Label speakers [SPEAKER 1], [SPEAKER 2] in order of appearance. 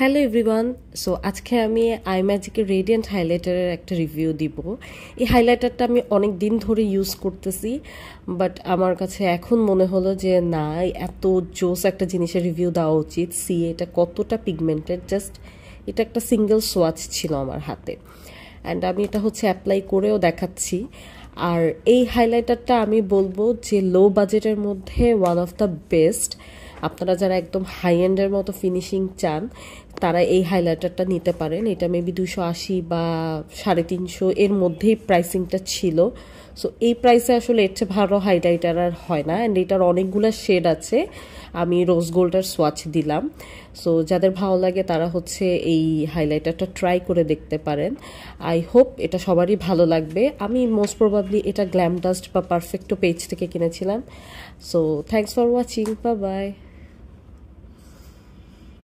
[SPEAKER 1] Hello everyone. So আজকে আমি আইম্যাজিকের radiant হাইলাইটারের একটা রিভিউ দিব। এই হাইলাইটারটা আমি অনেক দিন ধরে ইউজ করতেছি, বাট আমার কাছে এখন মনে হলো যে না, এত জোস একটা জিনিসের রিভিউ দেওয়া উচিত। সি এটা কতটা পিগমেন্টেড, জাস্ট এটা একটা সিঙ্গেল সোয়াচ ছিল আমার হাতে, অ্যান্ড আমি এটা অ্যাপ্লাই করেও দেখাচ্ছি। আর এই হাইলাইটারটা আমি বলবো যে লো বাজেটের মধ্যে ওয়ান অফ দ্য বেস্ট। আপনারা যারা একদম হাই এন্ডের মতো ফিনিশিং চান তারা এই হাইলাইটারটা নিতে পারেন। এটা মেবি 280 বা 350 এর মধ্যেই প্রাইসিংটা ছিল। সো এই প্রাইসে আসলে এর চেয়ে ভালো হাইলাইটার আর হয় না, অ্যান্ড এটার অনেকগুলো শেড আছে। আমি রোজ গোল্ডের সোয়াচ দিলাম। সো যাদের ভালো লাগে তারা এই হাইলাইটারটা ট্রাই করে দেখতে পারেন। আই হোপ এটা সবারই ভালো লাগবে। আমি মোস্ট প্রবাবলি এটা গ্ল্যাম ডাস্ট বা পারফেক্টো পেজ থেকে কিনেছিলাম। So thanks for watching, bye bye.